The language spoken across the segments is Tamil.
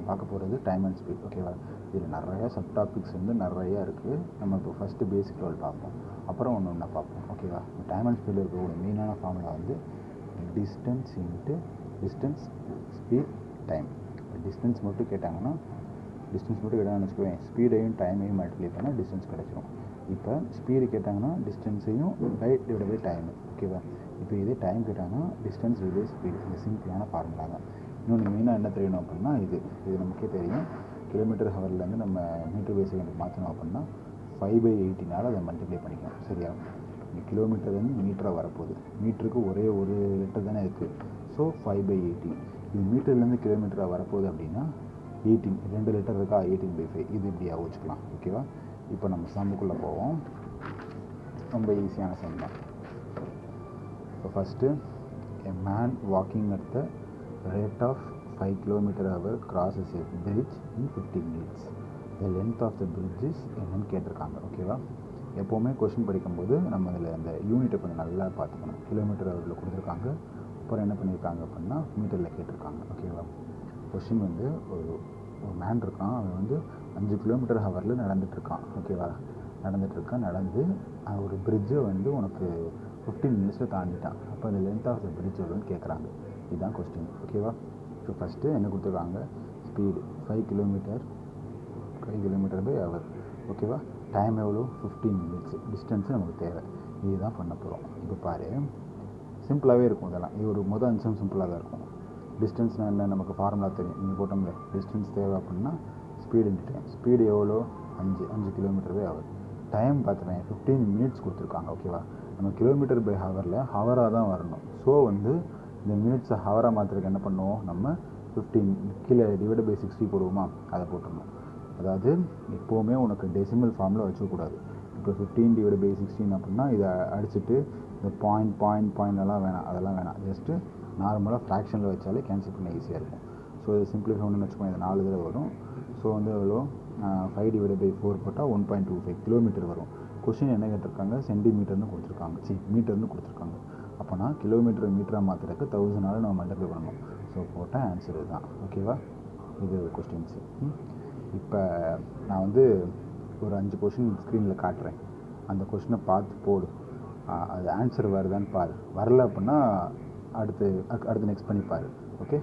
பார்க்க போகிறது டைம் அண்ட் ஸ்பீட். ஓகேவா? இதில் நிறையா சப் டாபிக்ஸ் வந்து நிறையா இருக்குது. நம்ம இப்போ ஃபஸ்ட்டு பேசிக் லெவல் பார்ப்போம், அப்புறம் ஒன்று ஒன்றா பார்ப்போம். ஓகேவா? டைம் அண்ட் ஸ்பீடில் இருக்கக்கூடிய மெயினான ஃபார்முலா வந்து distance into distance speed time. Distance மட்டும் கேட்டாங்கன்னு வச்சுக்குவேன், ஸ்பீடையும் டைமையும் மல்டிப்ளை பண்ணால் டிஸ்டன்ஸ் கிடச்சிரும். இப்போ ஸ்பீடு கேட்டாங்கன்னா டிஸ்டன்ஸையும் டிவைட் பை டைமு. ஓகேவா? இப்போ இதே டைம் கேட்டாங்கன்னா டிஸ்டன்ஸ் டிவைட் ஸ்பீடு. இந்த சிம்பிளான ஃபார்முலா தான். இன்னொன்று மெயினாக என்ன தெரியணும் அப்படின்னா இது நமக்கே தெரியும். கிலோமீட்டர் ஹவர்லேருந்து நம்ம மீட்டர் பை செகண்ட் மாற்றணும் அப்படின்னா 5/80 அதை மல்டிப்ளை பண்ணிக்கணும். சரியா? இந்த கிலோமீட்டர் வந்து மீட்டராக வரப்போகுது. மீட்டருக்கு ஒரே ஒரு லிட்டர் தானே இருக்குது. ஸோ 5/80. இது மீட்டர்லேருந்து கிலோமீட்டராக வரப்போகுது அப்படின்னா 18, 2 லிட்டர் இருக்கா, 18/5. இது இப்படியாக வச்சுக்கலாம். ஓகேவா? இப்போ நம்ம சம்முக்குள்ளே போவோம். ரொம்ப ஈஸியான சம் தான். இப்போ first a man walking at the rate of 5 km/h crosses a bridge in 15 minutes. The length of the bridge is என்னன்னு கேட்டிருக்காங்க. ஓகேவா? எப்போவுமே கொஷின் படிக்கும்போது நம்ம அதில் அந்த யூனிட்டை கொஞ்சம் நல்லா பார்த்துக்கணும். கிலோமீட்டர் ஹவரில் கொடுத்துருக்காங்க, அப்புறம் என்ன பண்ணியிருக்காங்க அப்படின்னா மீட்டரில் கேட்டிருக்காங்க. ஓகேவா? கொஷின் வந்து ஒரு மேன் இருக்கான், அவன் வந்து 5 km/h நடந்துகிட்ருக்கான். ஓகேவா? நடந்து ஒரு பிரிட்ஜை வந்து உனக்கு 15 மினிட்ஸில் தாண்டிட்டான். அப்போ அந்த லென்த் ஆஃப் த பிரிட்ஜ் எவ்வளோன்னு கேட்குறாங்க. இதுதான் கொஸ்டின். ஓகேவா? ஸோ ஃபஸ்ட்டு என்ன கொடுத்துருக்காங்க, ஸ்பீடு 5 km/h. ஓகேவா? டைம் எவ்வளோ, 15 மினிட்ஸ். டிஸ்டன்ஸு நமக்கு தேவை. இதுதான் பண்ண போகிறோம். இப்போ பாரு, சிம்பிளாகவே இருக்கும் இதெல்லாம். இது ஒரு முதல் அம்சம் சிம்பிளாக தான் இருக்கும். டிஸ்டன்ஸ்னால் என்ன, நமக்கு ஃபார்முலா தெரியும். நீங்கள் போட்டோம்ல, டிஸ்டன்ஸ் தேவை அப்படின்னா ஸ்பீடு இன்ட்டு டைம். ஸ்பீடு எவ்வளோ, 5 km/h. டைம் பார்த்துட்டேன், 15 மினிட்ஸ் கொடுத்துருக்காங்க. ஓகேவா? நம்ம km/h ஹவராக தான் வரணும். ஸோ வந்து இந்த மினிட்ஸை ஹவராக மாற்றுறதுக்கு என்ன பண்ணுவோம், நம்ம 15 கீழே டிவைட் பை 60 போடுவோமா, அதை போட்டுடணும். அதாவது எப்போவுமே உனக்கு டெசிமல் ஃபார்மில் வச்சுக்கூடாது. இப்போ 15 டிவைட் பை 16 அப்படின்னா இதை அடிச்சுட்டு இந்த பாயிண்ட் எல்லாம் வேணாம், அதெல்லாம் வேணாம். ஜஸ்ட்டு நார்மலாக ஃப்ராக்ஷனில் வச்சாலே கேன்சல் பண்ண ஈஸியாக இருக்கும். ஸோ இது சிம்பிளிஃபை பண்ணணும்னு வச்சுக்கோங்க, இது 4 தடவை வரும். ஸோ வந்து எவ்வளோ, 5 டிவைட் பை 4 போட்டால் 1.25 கிலோமீட்டர் வரும். கொஷின் என்ன கேட்டிருக்காங்க, சென்டிமீட்டர்னு கொடுத்துருக்காங்க, மீட்டர்னு கொடுத்துருக்காங்க. அப்போனா கிலோமீட்டர் மீட்டராக மாற்றுறதுக்கு 1000 நம்ம மல்டிப்ளை பண்ணணும். ஸோ போட்டால் ஆன்சர் இதுதான். ஓகேவா? இது கொஸ்டின்ஸு. இப்போ நான் வந்து ஒரு 5 கொஷின் ஸ்க்ரீனில் காட்டுறேன். அந்த கொஷினை பார்த்து போடு. அது ஆன்சர் வருதான்னு பாரு. வரல அப்படின்னா அடுத்து நெக்ஸ்ட் பண்ணி பாரு. ஓகே?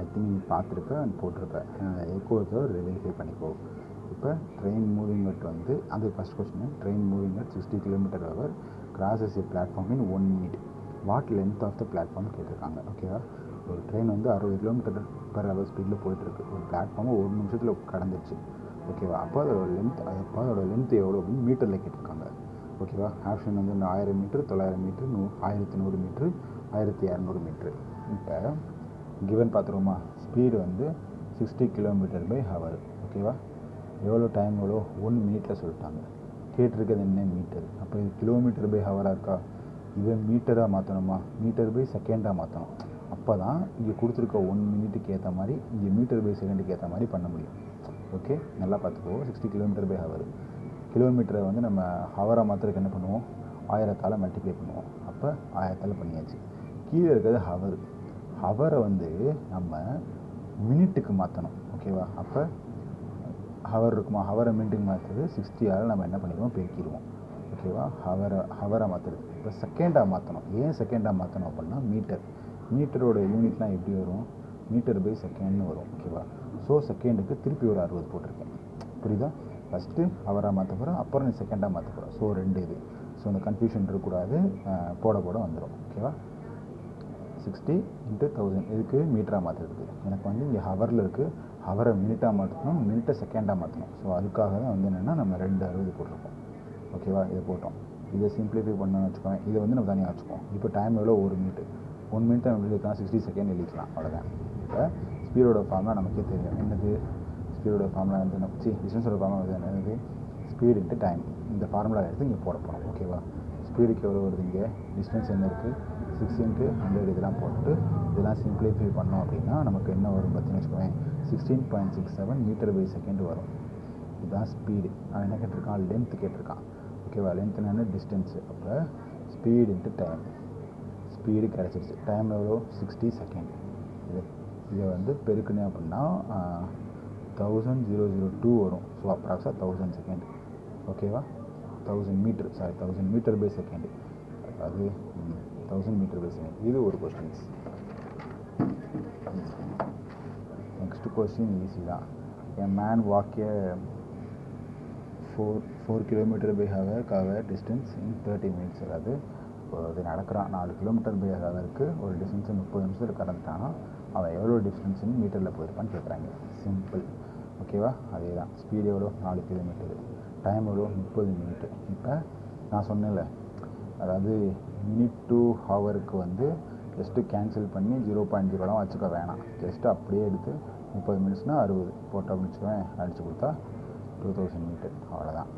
ஐ திங்க் நீ பார்த்துருப்ப, போட்டிருப்பேன். எக்கோஸோ வெரிஃபை பண்ணிக்கோ. இப்போ ட்ரெயின் மூவிங் அட் வந்து அது first question. Train moving at 60 km/h crosses a platform in 1 minute. What length of the platform கேட்டிருக்காங்க. ஓகேவா? ஒரு ட்ரெயின் வந்து 60 km/h ஸ்பீடில் போயிட்டுருக்கு. ஒரு பிளாட்ஃபார்மை 1 நிமிஷத்தில் கடந்துச்சு. ஓகேவா? அப்போ அதோட லென்த் எவ்வளோ அப்படின்னு மீட்டரில் கேட்டிருக்காங்க. ஓகேவா? ஆப்ஷன் வந்து 1000 மீட்ரு, 900 மீட்ரு, 1100 மீட்ரு, 1200 மீட்ரு. இப்போ கிவன் பார்த்துருவோமா, ஸ்பீடு வந்து 60 km/h. ஓகேவா? எவ்வளோ டைம், எவ்வளோ, 1 மினிட்டில் சொல்லிட்டாங்க. கேட்டிருக்கிறது என்ன, மீட்டர். அப்போ இது km/h இருக்கா, இதை மீட்டராக மாற்றணுமா, மீட்டர் பை செகண்டாக மாற்றணும். அப்போ தான் இங்கே கொடுத்துருக்க 1 மினிட்டுக்கு ஏற்ற மாதிரி இங்கே மீட்டர் பை செகண்டுக்கு ஏற்ற மாதிரி பண்ண முடியும். ஓகே? நல்லா பார்த்துக்கோ. 60 km/h. கிலோமீட்டரை வந்து நம்ம ஹவராக மாற்றுறதுக்கு என்ன பண்ணுவோம், 1000ஆல் மல்டிப்ளை பண்ணுவோம். அப்போ 1000ஆல் பண்ணியாச்சு. கீழே இருக்கிறது ஹவரை வந்து நம்ம மினிட்டுக்கு மாற்றணும். ஓகேவா? அப்போ ஹவர் இருக்குமா, ஹவரை மினிட்டுக்கு மாற்றுறது 60ஆல் நம்ம என்ன பண்ணிடுவோம், பெருக்கிடுவோம். ஓகேவா? ஹவரை மாற்றுறது. இப்போ செகண்டாக மாற்றணும். ஏன் செகண்டாக மாற்றணும் அப்படின்னா மீட்டரோட யூனிட்லாம் எப்படி வரும், மீட்டர் பை செகண்ட்னு வரும். ஓகேவா? ஸோ செகண்டுக்கு திருப்பி ஒரு 60 போட்டிருக்கேன். புரியுதா? ஃபஸ்ட்டு ஹவராக மாற்ற போகிறோம், அப்புறம் செகண்டாக மாற்ற போகிறோம். ஸோ 2 இது. ஸோ இந்த கன்ஃபியூஷன் இருக்கக்கூடாது, போட வந்துடும். ஓகேவா? 60 × 1000 இதுக்கு மீட்டராக மாற்றுறதுக்கு. எனக்கு வந்து இங்கே ஹவரில் இருக்குது, ஹவரை மினிட்டாக மாற்றணும், மினிட்டை செகண்டாக மாற்றணும். ஸோ அதுக்காக தான் வந்து என்னென்னா நம்ம 260 போட்டிருக்கோம். ஓகேவா? இதை போட்டோம். இதை சிம்பிளிஃபை பண்ணணும்னு வச்சுக்கோங்க. இதை வந்து நம்ம தனியாக வச்சுக்கோம். இப்போ டைம் எவ்வளோ, 1 மினிட். 1 மினிட் நம்ம எழுதிக்கலாம், 60 செகண்ட் எழுதிக்கலாம். அவ்வளோதான். இப்போ ஸ்பீடோட ஃபார்முலா நமக்கே தெரியும். என்னது ஸ்பீடோட ஃபார்முலா வந்து டிஸ்டன்ஸோட ஃபார்முலா வந்து என்னது, ஸ்பீடு இன்ட்டு டைம். இந்த ஃபார்முலா எடுத்து இங்கே போட போகிறோம். ஓகேவா? ஸ்பீடுக்கு எவ்வளோ வருது, இங்கே டிஸ்டன்ஸ் என்ன இருக்குது, 6 × 100 இதெல்லாம் போட்டு இதெல்லாம் சிம்பிளிஃபை பண்ணோம் அப்படின்னா நமக்கு என்ன வரும் பார்த்தீங்கன்னு வச்சுக்கோங்க, 16.67 மீட்டர் பை செகண்ட் வரும். இதுதான் ஸ்பீடு. அவன் என்ன கேட்டிருக்கான், லென்த்து கேட்டிருக்கான். ஓகேவா, லென்த் என்னென்ன, டிஸ்டன்ஸு. அப்போ ஸ்பீடு இன்ட்டு டைம், ஸ்பீடு கிடச்சிருச்சு. டைம் எவ்வளோ, 60 செகண்ட். இதை வந்து பெருக்கணும் அப்படின்னா 1000 வரும். ஸோ அப்ராக்ஸாக 1000 செகண்ட். ஓகேவா, 1000 metre, sorry 1000 metre per second. அது 1000 மீட்டர் பை செகண்ட். இது ஒரு கொஸ்டின்ஸ். நெக்ஸ்ட் கொஸ்டின் ஈஸி தான். A man walk a 4 kilometer by hour cover distance in 30 minutes. அதாவது அது நடக்கிறான் 4 கிலோமீட்டர் பை ஹவருக்கு ஒரு டிஸ்டன்ஸு 30 நிமிஷத்தில் கடந்துட்டானா அவன் எவ்வளோ டிஸ்டன்ஸ்னு மீட்டரில் போயிருப்பான்னு கேட்குறாங்க. சிம்பிள். ஓகேவா, அதே தான். ஸ்பீடு எவ்வளோ, 4 கிலோமீட்டரு. டைம் எவ்வளோ, 30 மினிட்டு. இப்போ நான் சொன்னேன்ல, அதாவது மினிட் டு ஹவருக்கு வந்து ஜஸ்ட்டு கேன்சல் பண்ணி 0.0லாம் வச்சுக்க வேணாம். ஜஸ்ட்டு அப்படியே எடுத்து 30 மினிட்ஸ்னால் 60 போட்டோம் அப்படின்னு வச்சுக்கோவேன். அடித்து கொடுத்தா 2000 மீட்டர். அவ்வளோதான்.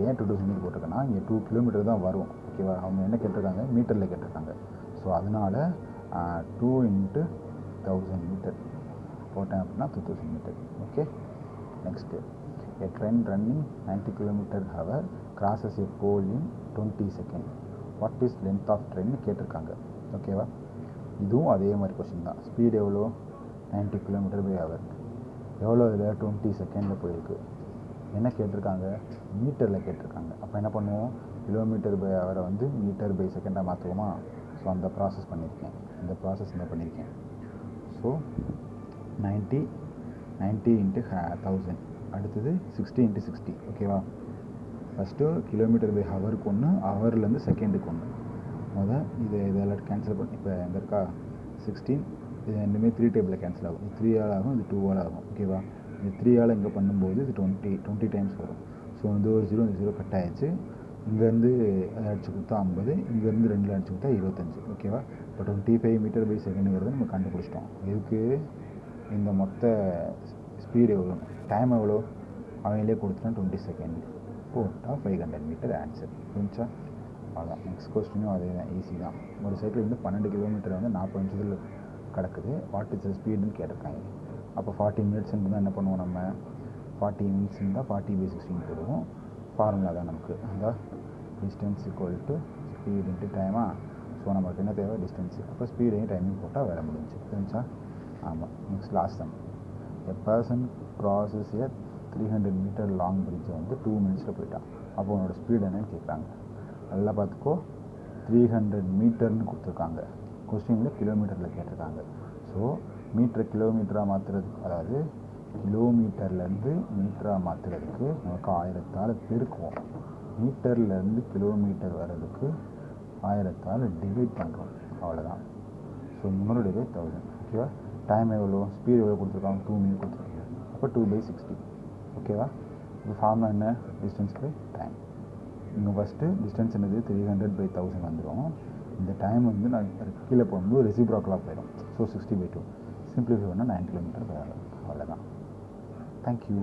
ஏன் 2000 மீட்டர் போட்டிருக்கேன்னா இங்கே 2 கிலோமீட்டர் தான் வரும். ஓகேவா, அவங்க என்ன கேட்டிருக்காங்க, மீட்டரில் கேட்டிருக்காங்க. ஸோ அதனால் 2 × 1000 மீட்டர் போட்டேன் அப்படின்னா 2000 meter. Okay, next. A train running 90 km/h crosses a pole in 20 seconds. What is length of train கேட்டிருக்காங்க. ஓகேவா, இதுவும் அதே மாதிரி கொஸ்டின் தான். ஸ்பீடு எவ்வளோ, 90 km/h. எவ்வளோ இதில் 20 செகண்டில் போயிருக்கு. என்ன கேட்டிருக்காங்க, மீட்டரில் கேட்டிருக்காங்க. அப்போ என்ன பண்ணுவோம், கிலோமீட்டர் பை ஹவரை வந்து மீட்டர் பை செகண்டாக மாற்றுவோமா. ஸோ அந்த ப்ராசஸ் பண்ணியிருக்கேன். ஸோ 90 × 1000. அடுத்தது 60 × 60. ஓகேவா, ஃபஸ்ட்டு கிலோமீட்டர் பை ஹவருக்கு ஒன்று, ஹவர்லேருந்து செகண்டுக்கு ஒன்று. இதெல்லாம் கேன்சல் பண்ணி இப்போ எங்கே இருக்கா 16. இது ரெண்டுமே 3 டேபிளில் கேன்சல் ஆகும். இது 3 ஆல் ஆகும், இது 2 ஆல் ஆகும். ஓகேவா, இது 3 ஆல் இங்கே பண்ணும்போது இது 20 டைம்ஸ் வரும். ஸோ இந்த ஒரு 0 இந்த 0 கட் ஆகிடுச்சு. இங்கேருந்து அடிச்சு கொடுத்தா 50, இங்கேருந்து 2 அடிச்சு கொடுத்தா 25. ஓகேவா, இப்போ 25 மீட்டர் பை செகண்டுங்கிறத நம்ம கண்டுபிடிச்சிட்டோம். இதுக்கு இந்த மொத்த ஸ்பீடு எவ்வளோ, டைம் எவ்வளோ அவங்களே கொடுத்துட்டா 20 செகண்ட் போட்டால் 500 மீட்டர் ஆன்சர். புரிஞ்சா, அதான். நெக்ஸ்ட் கொஸ்டினும் அதே தான், ஈஸி தான். ஒரு சைக்கிள் வந்து 12 கிலோமீட்டர் வந்து 40 நிமிஷத்தில் கிடக்குது. வாட் இஸ் த ஸ்பீடுன்னு கேட்டிருக்காங்க. அப்போ 40 மினிட்ஸ் இருந்தால் என்ன பண்ணுவோம், நம்ம 40 மினிட்ஸ் இருந்தால் 40/16 போடுவோம். ஃபார்முலா தான் நமக்கு. அந்த distance equal to speed into டைமா. ஸோ நமக்கு என்ன தேவை, டிஸ்டன்ஸு. அப்போ ஸ்பீடையும் டைமிங் போட்டால் வேலை முடிஞ்சு. புரிஞ்சா, ஆமாம். Next last sum. A person crosses a 300 metre long பிரிட்ஜை வந்து 2 மினிட்ஸில் போயிட்டான். அப்போ உன்னோட ஸ்பீடு என்னன்னு கேட்குறாங்க. நல்லா பார்த்துக்கோ, 300 மீட்டர்னு கொடுத்துருக்காங்க. கொஸ்டினில் கிலோமீட்டரில் கேட்டிருக்காங்க. ஸோ கிலோமீட்டராக மாற்றுறதுக்கு, அதாவது கிலோமீட்டர்லேருந்து மீட்டராக மாற்றுறதுக்கு நமக்கு 1000ஆல் பெருக்குவோம். மீட்டர்லேருந்து கிலோமீட்டர் வர்றதுக்கு 1000ஆல் டிவைட் பண்ணுறோம். அவ்வளோதான். ஸோ 300/1000. ஓகேவா, டைம் எவ்வளோ, ஸ்பீடு எவ்வளோ கொடுத்துருக்காங்க, 2 மினிட் கொடுத்துருக்காங்க. அப்போ 2/60. ஓகேவா, இப்போ ஃபார்முலா என்ன, டிஸ்டன்ஸ் பை டைம். இங்கே ஃபஸ்ட்டு டிஸ்டன்ஸ் என்னது 300/1000 வந்துடும். இந்த டைம் வந்து நான் கீழே போகும்போது ரெசிப்ரோக்கலாக போயிடும். ஸோ 60/2 சிம்பிளிஃபை பண்ணால் 9 km/h. அவ்வளோதான். தேங்க்யூ.